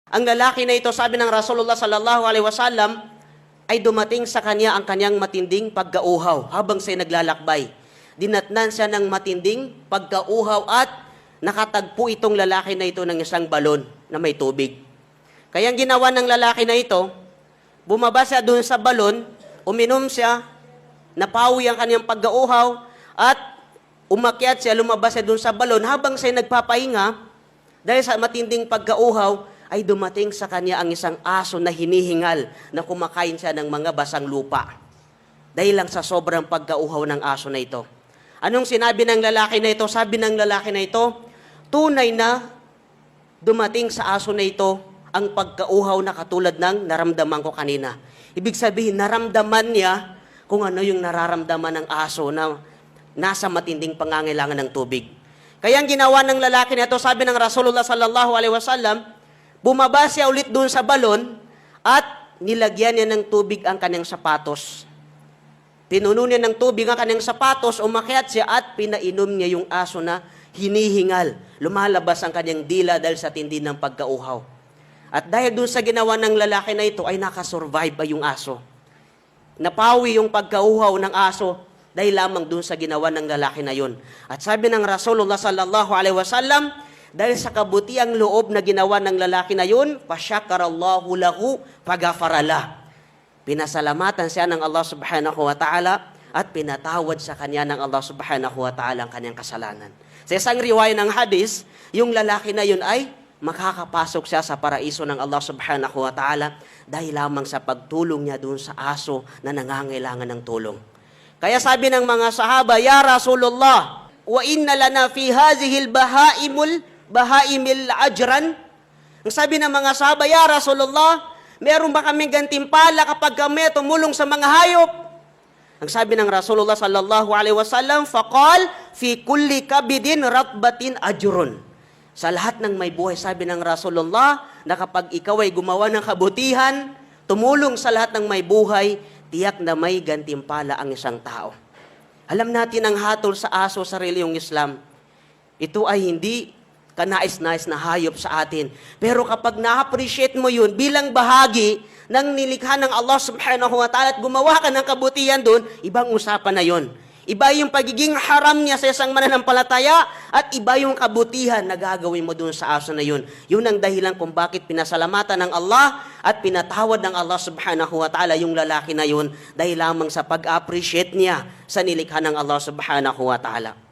Ang lalaki na ito, sabi ng Rasulullah sallallahu alaihi wasallam, ay dumating sa kanya ang kanyang matinding pagkauhaw habang siya naglalakbay. Dinatnan siya ng matinding pagkauhaw at nakatagpo itong lalaki na ito ng isang balon na may tubig. Kaya ang ginawa ng lalaki na ito, bumaba siya doon sa balon, uminom siya, napawi ang kanyang pagkauhaw, at umakyat siya, lumabas siya doon sa balon. Habang siya nagpapahinga, dahil sa matinding pagkauhaw, ay dumating sa kanya ang isang aso na hinihingal na kumakain siya ng mga basang lupa. Dahil lang sa sobrang pagkauhaw ng aso na ito. Anong sinabi ng lalaki na ito? Sabi ng lalaki na ito, tunay na dumating sa aso na ito ang pagkauhaw na katulad ng naramdaman ko kanina. Ibig sabihin, naramdaman niya kung ano yung nararamdaman ng aso na nasa matinding pangangailangan ng tubig. Kaya ang ginawa ng lalaki na ito, sabi ng Rasulullah sallallahu alaihi wasallam, bumaba siya ulit doon sa balon at nilagyan niya ng tubig ang kanyang sapatos. Pinuno niya ng tubig ang kanyang sapatos, umakyat siya at pinainom niya yung aso na hinihingal. Lumalabas ang kanyang dila dahil sa tindi ng pagkauhaw. At dahil doon sa ginawa ng lalaki na ito ay nakasurvive ay yung aso. Napawi yung pagkauhaw ng aso dahil lamang doon sa ginawa ng lalaki na yun. At sabi ng Rasulullah sallallahu alaihi wasallam, dahil sa kabutiang loob na ginawa ng lalaki na yun, pasyakarallahu lahu pagafarala. Pinasalamatan siya ng Allah subhanahu wa ta'ala at pinatawad sa kanya ng Allah subhanahu wa ta'ala ang kanyang kasalanan. Sa isang riwaya ng hadis, yung lalaki na yun ay makakapasok siya sa paraiso ng Allah subhanahu wa ta'ala dahil lamang sa pagtulong niya doon sa aso na nangangailangan ng tulong. Kaya sabi ng mga sahaba, Ya Rasulullah, wa inna lana fi hazihil bahaimil ajran. Ang sabi ng mga sahaba, Ya Rasulullah, meron ba kaming gantimpala kapag kami tumulong sa mga hayop? Ang sabi ng Rasulullah sallallahu alaihi wasallam, faqal fi kulli kabidin ratbatin ajrun. Sa lahat ng may buhay, sabi ng Rasulullah, na kapag ikaw ay gumawa ng kabutihan, tumulong sa lahat ng may buhay, tiyak na may gantimpala ang isang tao. Alam natin ang hatol sa aso sa reliyong Islam. Ito ay hindi kanais-nais na hayop sa atin. Pero kapag na-appreciate mo yun bilang bahagi ng nilikha ng Allah subhanahu wa ta'ala at gumawa ka ng kabutihan doon, ibang usapan na yun. Iba yung pagiging haram niya sa isang mananampalataya at iba yung kabutihan na gagawin mo doon sa aso na yun. Yun ang dahilan kung bakit pinasalamatan ng Allah at pinatawad ng Allah subhanahu wa ta'ala yung lalaki na yun dahil lamang sa pag-appreciate niya sa nilikha ng Allah subhanahu wa ta'ala.